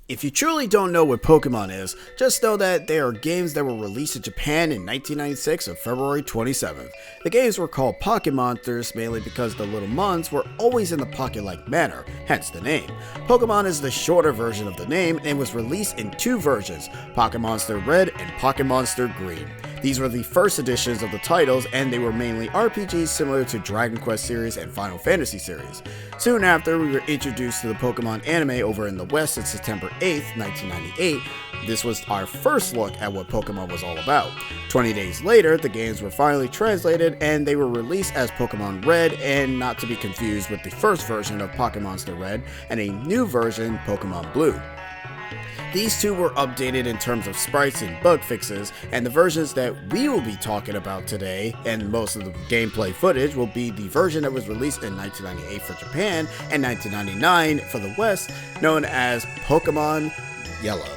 If you truly don't know what Pokemon is, just know that they are games that were released in Japan in 1996 on February 27th. The games were called Pocket Monsters mainly because the little mons were always in the pocket-like manner, hence the name. Pokemon is the shorter version of the name and was released in two versions, Pocket Monster Red and Pocket Monster Green. These were the first editions of the titles, and they were mainly RPGs similar to Dragon Quest series and Final Fantasy series. Soon after, we were introduced to the Pokemon anime over in the West on September 8th, 1998. This was our first look at what Pokemon was all about. 20 days later, the games were finally translated, and they were released as Pokemon Red, and not to be confused with the first version of Pocket Monster Red, and a new version, Pokemon Blue. These two were updated in terms of sprites and bug fixes, and the versions that we will be talking about today, and most of the gameplay footage, will be the version that was released in 1998 for Japan and 1999 for the West, known as Pokémon Yellow.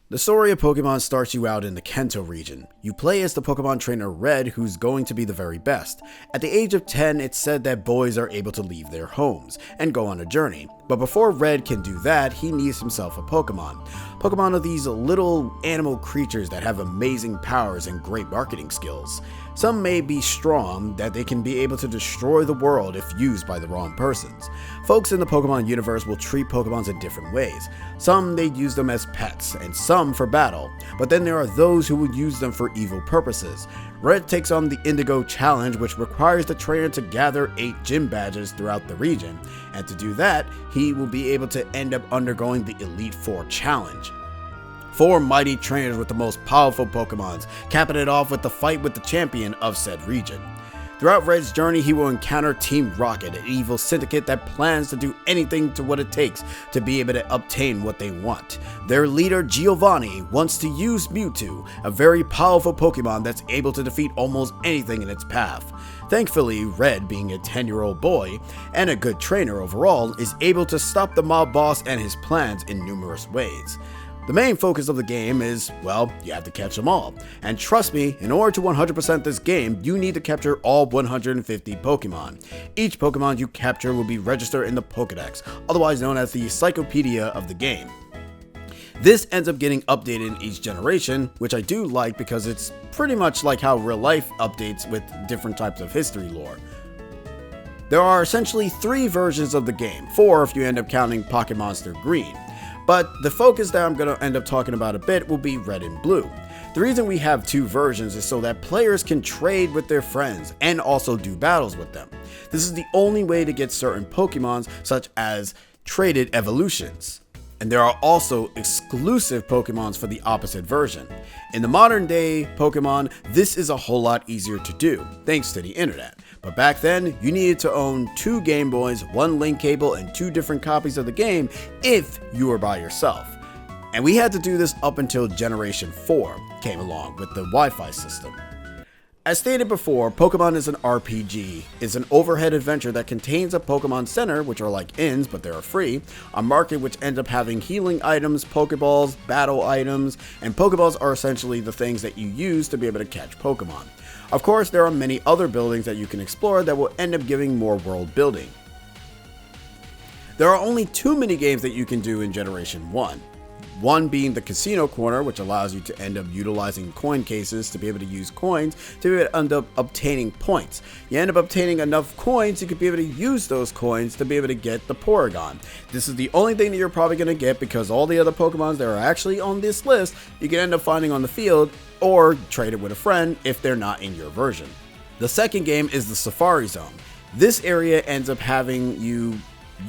The story of Pokemon starts you out in the Kanto region. You play as the Pokemon trainer Red, who's going to be the very best. At the age of 10, it's said that boys are able to leave their homes and go on a journey. But before Red can do that, he needs himself a Pokemon. Pokemon are these little animal creatures that have amazing powers and great marketing skills. Some may be strong, that they can be able to destroy the world if used by the wrong persons. Folks in the Pokemon universe will treat Pokemons in different ways. Some they use them as pets, and some for battle, but then there are those who would use them for evil purposes. Red takes on the Indigo Challenge, which requires the trainer to gather 8 gym badges throughout the region, and to do that, he will be able to end up undergoing the Elite Four Challenge. 4 mighty trainers with the most powerful Pokemons, capping it off with the fight with the champion of said region. Throughout Red's journey, he will encounter Team Rocket, an evil syndicate that plans to do anything to what it takes to be able to obtain what they want. Their leader, Giovanni, wants to use Mewtwo, a very powerful Pokemon that's able to defeat almost anything in its path. Thankfully, Red, being a 10-year-old boy and a good trainer overall, is able to stop the mob boss and his plans in numerous ways. The main focus of the game is, well, you have to catch them all. And trust me, in order to 100% this game, you need to capture all 150 Pokemon. Each Pokemon you capture will be registered in the Pokédex, otherwise known as the encyclopedia of the game. This ends up getting updated in each generation, which I do like because it's pretty much like how real life updates with different types of history lore. There are essentially 3 versions of the game, 4 if you end up counting Pocket Monster Green. But the focus that I'm going to end up talking about a bit will be Red and Blue. The reason we have 2 versions is so that players can trade with their friends and also do battles with them. This is the only way to get certain Pokemons, such as traded evolutions. And there are also exclusive Pokemons for the opposite version. In the modern day Pokemon, this is a whole lot easier to do, thanks to the internet. But back then, you needed to own 2 Game Boys, 1 link cable, and 2 different copies of the game if you were by yourself. And we had to do this up until Generation 4 came along with the Wi-Fi system. As stated before, Pokemon is an RPG. It's an overhead adventure that contains a Pokemon Center, which are like inns, but they are free, a market which ends up having healing items, Pokeballs, battle items, and Pokeballs are essentially the things that you use to be able to catch Pokemon. Of course, there are many other buildings that you can explore that will end up giving more world building. There are only 2 minigames that you can do in Generation 1. One being the Casino Corner, which allows you to end up utilizing coin cases to be able to use coins to be able to end up obtaining points. You end up obtaining enough coins, you could be able to use those coins to be able to get the Porygon. This is the only thing that you're probably going to get because all the other Pokemons that are actually on this list, you can end up finding on the field or trade it with a friend if they're not in your version. The second game is the Safari Zone. This area ends up having you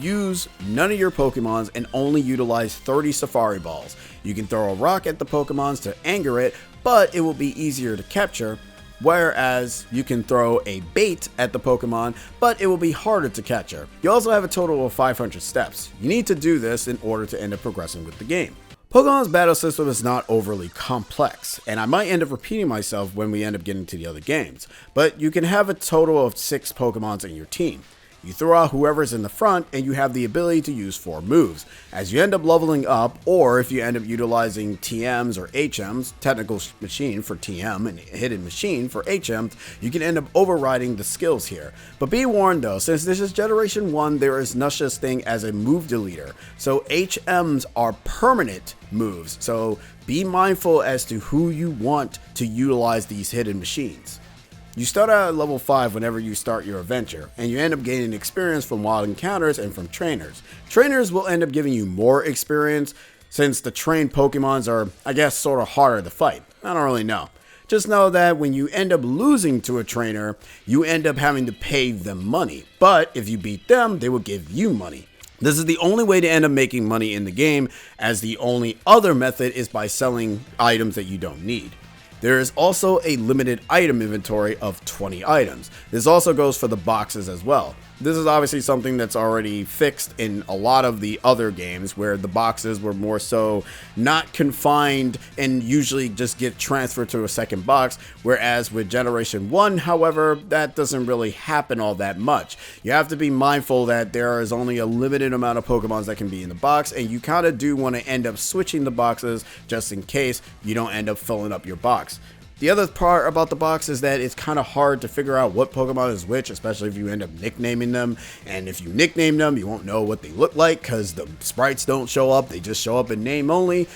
use none of your Pokemons and only utilize 30 Safari Balls. You can throw a rock at the Pokemons to anger it, but it will be easier to capture, whereas you can throw a bait at the Pokemon, but it will be harder to capture. You also have a total of 500 steps. You need to do this in order to end up progressing with the game. Pokemon's battle system is not overly complex, and I might end up repeating myself when we end up getting to the other games, but you can have a total of 6 Pokemons in your team. You throw out whoever's in the front, and you have the ability to use 4 moves. As you end up leveling up, or if you end up utilizing TMs or HMs, technical machine for TM and hidden machine for HMs, you can end up overriding the skills here. But be warned though, since this is Generation 1, there is no such thing as a move deleter. So HMs are permanent moves, so be mindful as to who you want to utilize these hidden machines. You start out at level 5 whenever you start your adventure, and you end up gaining experience from wild encounters and from trainers. Trainers will end up giving you more experience since the trained Pokemons are, I guess, sort of harder to fight. I don't really know. Just know that when you end up losing to a trainer, you end up having to pay them money. But if you beat them, they will give you money. This is the only way to end up making money in the game, as the only other method is by selling items that you don't need. There is also a limited item inventory of 20 items. This also goes for the boxes as well. This is obviously something that's already fixed in a lot of the other games where the boxes were more so not confined and usually just get transferred to a second box, whereas with Generation 1, however, that doesn't really happen all that much. You have to be mindful that there is only a limited amount of Pokemons that can be in the box, and you kind of do want to end up switching the boxes just in case you don't end up filling up your box. The other part about the box is that it's kind of hard to figure out what Pokemon is which, especially if you end up nicknaming them. And if you nickname them, you won't know what they look like because the sprites don't show up. They just show up in name only.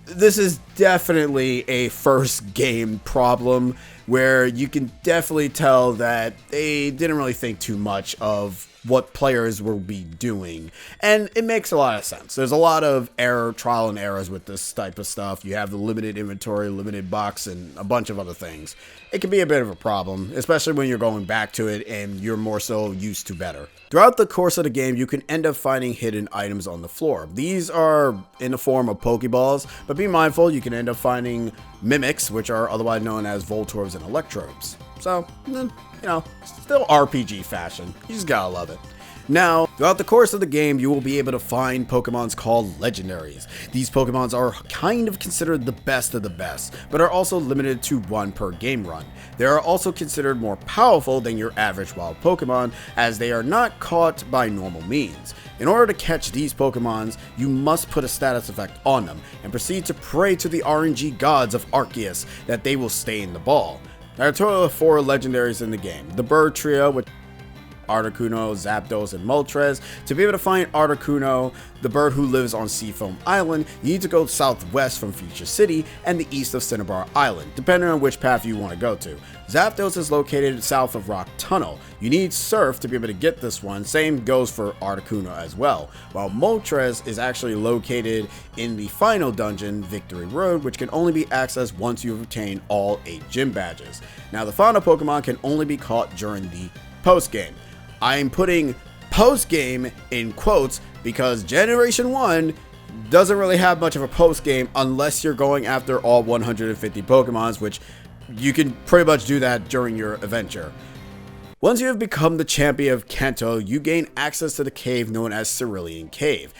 This is definitely a first game problem where you can definitely tell that they didn't really think too much of what players will be doing, and it makes a lot of sense. There's a lot of trial and errors with this type of stuff. You have the limited inventory, limited box, and a bunch of other things. It can be a bit of a problem, especially when you're going back to it and you're more so used to better. Throughout the course of the game, you can end up finding hidden items on the floor. These are in the form of Pokeballs, but be mindful, you can end up finding Mimics, which are otherwise known as Voltorbs and Electrobes. So, you know, still RPG fashion. You just gotta love it. Now, throughout the course of the game, you will be able to find Pokemons called Legendaries. These Pokemons are kind of considered the best of the best, but are also limited to 1 per game run. They are also considered more powerful than your average wild Pokemon, as they are not caught by normal means. In order to catch these Pokemons, you must put a status effect on them, and proceed to pray to the RNG gods of Arceus that they will stay in the ball. There are a total of 4 legendaries in the game. The Bird Trio, with Articuno, Zapdos, and Moltres. To be able to find Articuno, the bird who lives on Seafoam Island, you need to go southwest from Future City and the east of Cinnabar Island, depending on which path you want to go to. Zapdos is located south of Rock Tunnel. You need Surf to be able to get this one. Same goes for Articuno as well. While Moltres is actually located in the final dungeon, Victory Road, which can only be accessed once you've obtained all 8 gym badges. Now, the final Pokemon can only be caught during the post-game. I'm putting post-game in quotes because Generation 1 doesn't really have much of a post-game unless you're going after all 150 Pokemons, which you can pretty much do that during your adventure. Once you have become the champion of Kanto, you gain access to the cave known as Cerulean Cave.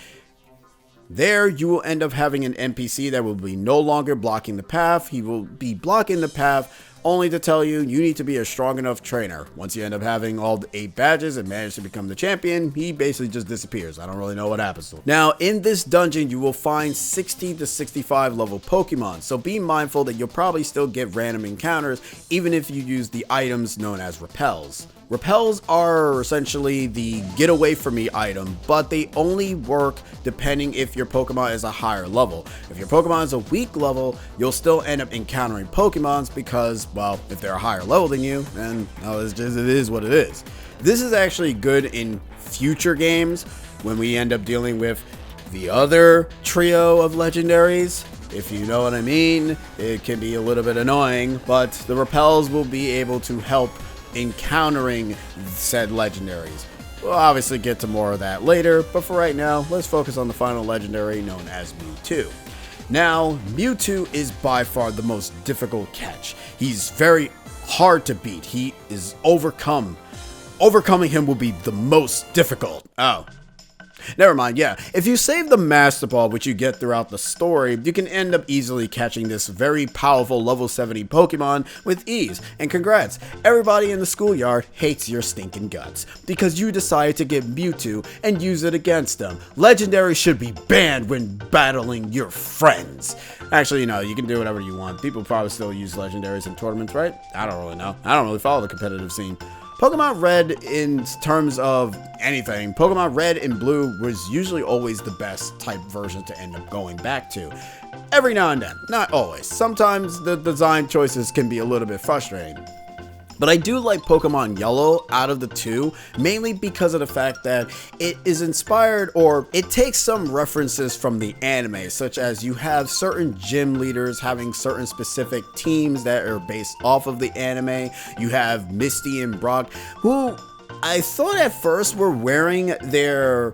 There, you will end up having an NPC that will be no longer blocking the path. He will be blocking the path only to tell you need to be a strong enough trainer. Once you end up having all the 8 badges and manage to become the champion, he basically just disappears. I don't really know what happens to him. Now, in this dungeon, you will find 60 to 65 level Pokemon, so be mindful that you'll probably still get random encounters even if you use the items known as repels. Repels are essentially the get away from me item, but they only work depending if your Pokemon is a higher level. If your Pokemon is a weak level, you'll still end up encountering Pokemons because, well, if they're a higher level than you, then it is what it is. This is actually good in future games when we end up dealing with the other trio of legendaries. If you know what I mean, it can be a little bit annoying, but the repels will be able to help encountering said legendaries. We'll obviously get to more of that later, but for right now, let's focus on the final legendary known as Mewtwo. Now, Mewtwo is by far the most difficult catch. He's very hard to beat. He is overcoming him will be the most difficult. Oh. Never mind, yeah. If you save the Master Ball, which you get throughout the story, you can end up easily catching this very powerful level 70 Pokemon with ease. And congrats, everybody in the schoolyard hates your stinking guts because you decided to get Mewtwo and use it against them. Legendary should be banned when battling your friends. Actually, you know, you can do whatever you want. People probably still use legendaries in tournaments, right? I don't really know. I don't really follow the competitive scene. Pokemon Red, in terms of anything, Pokemon Red and Blue was usually always the best type version to end up going back to. Every now and then, not always. Sometimes the design choices can be a little bit frustrating. But I do like Pokemon Yellow out of the two, mainly because of the fact that it is inspired, or it takes some references from the anime, such as you have certain gym leaders having certain specific teams that are based off of the anime. You have Misty and Brock, who I thought at first were wearing their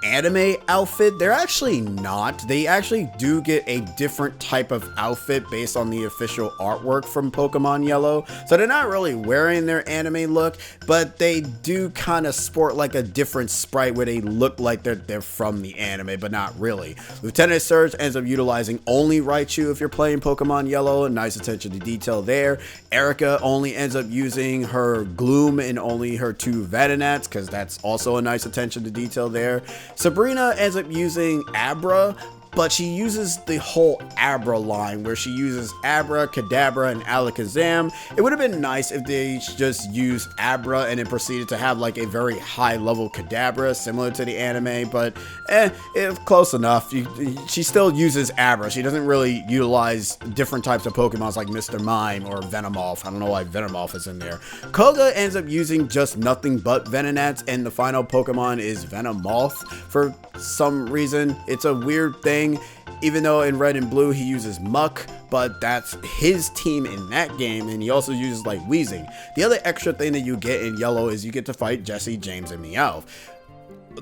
anime outfit. They're actually not. They actually do get a different type of outfit based on the official artwork from Pokemon Yellow. So they're not really wearing their anime look, but they do kind of sport like a different sprite where they look like they're from the anime, but not really. Lieutenant Surge ends up utilizing only Raichu if you're playing Pokemon Yellow. Nice attention to detail there. Erica only ends up using her Gloom and only her 2 Venonats, because that's also a nice attention to detail there. Sabrina ends up using Abra, but she uses the whole Abra line where she uses Abra, Kadabra, and Alakazam. It would have been nice if they just used Abra and then proceeded to have like a very high level Kadabra similar to the anime, but it's close enough. She still uses Abra. She doesn't really utilize different types of Pokemons like Mr. Mime or Venomoth. I don't know why Venomoth is in there. Koga ends up using just nothing but Venonats, and the final Pokemon is Venomoth for some reason. It's a weird thing. Even though in Red and Blue he uses Muck, but that's his team in that game, and he also uses like Weezing. The other extra thing that you get in Yellow is you get to fight Jesse, James, and Meowth.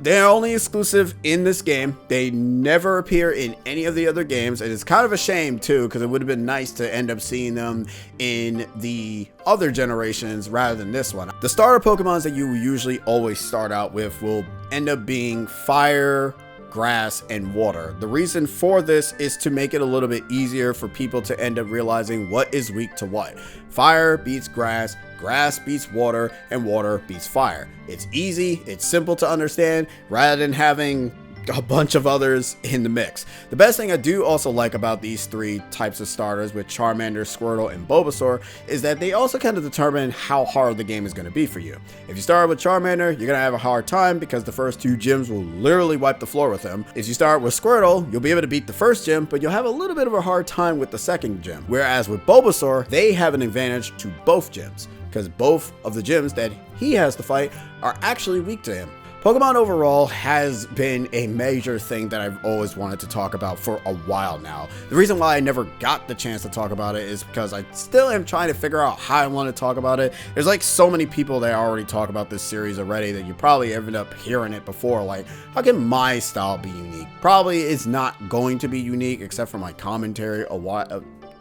They're only exclusive in this game. They never appear in any of the other games, and it's kind of a shame too, because it would have been nice to end up seeing them in the other generations rather than this one. The starter Pokemons that you usually always start out with will end up being Fire, Grass, and Water. The reason for this is to make it a little bit easier for people to end up realizing what is weak to what. Fire beats Grass, Grass beats Water, and Water beats Fire. It's easy, it's simple to understand, rather than having a bunch of others in the mix. The best thing I do also like about these 3 types of starters with Charmander, Squirtle, and Bulbasaur is that they also kind of determine how hard the game is going to be for you. If you start with Charmander, you're going to have a hard time because the first 2 gyms will literally wipe the floor with him. If you start with Squirtle, you'll be able to beat the first gym, but you'll have a little bit of a hard time with the second gym. Whereas with Bulbasaur, they have an advantage to both gyms, because both of the gyms that he has to fight are actually weak to him. Pokemon overall has been a major thing that I've always wanted to talk about for a while now. The reason why I never got the chance to talk about it is because I still am trying to figure out how I want to talk about it. There's like so many people that already talk about this series already that you probably ended up hearing it before. Like, how can my style be unique? Probably it's not going to be unique except for my commentary,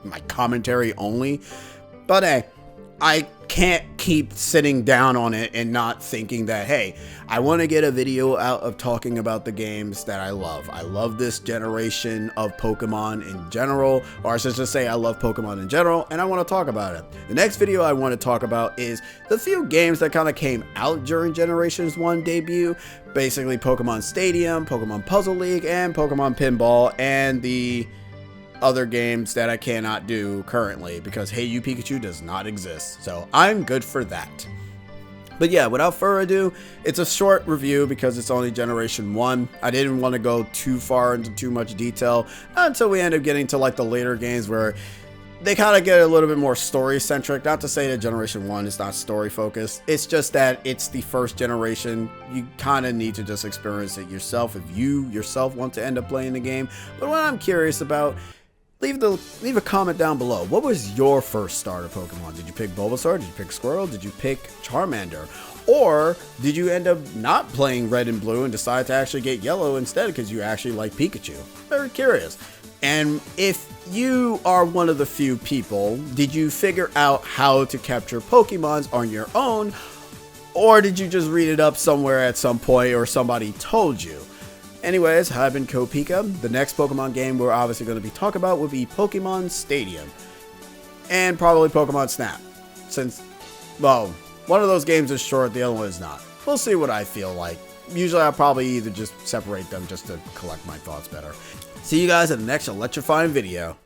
my commentary only. But hey, I can't keep sitting down on it and not thinking that, hey, I want to get a video out of talking about the games that I love. I love this generation of Pokemon in general, or I should just say I love Pokemon in general, and I want to talk about it. The next video I want to talk about is the few games that kind of came out during Generations 1 debut. Basically Pokemon Stadium, Pokemon Puzzle League, and Pokemon Pinball, and the other games that I cannot do currently because Hey You Pikachu does not exist. So I'm good for that. But yeah, without further ado, it's a short review because it's only Generation 1. I didn't want to go too far into too much detail until we end up getting to like the later games where they kind of get a little bit more story centric. Not to say that Generation 1 is not story focused. It's just that it's the first generation. You kind of need to just experience it yourself if you yourself want to end up playing the game. But what I'm curious about, leave a comment down below. What was your first starter Pokemon? Did you pick Bulbasaur? Did you pick Squirtle? Did you pick Charmander? Or did you end up not playing Red and Blue and decide to actually get Yellow instead because you actually like Pikachu? Very curious. And if you are one of the few people, did you figure out how to capture Pokemons on your own? Or did you just read it up somewhere at some point or somebody told you? Anyways, I've been Pika. The next Pokemon game we're obviously going to be talking about would be Pokemon Stadium. And probably Pokemon Snap. Since, well, one of those games is short, the other one is not. We'll see what I feel like. Usually I'll probably either just separate them just to collect my thoughts better. See you guys in the next electrifying video.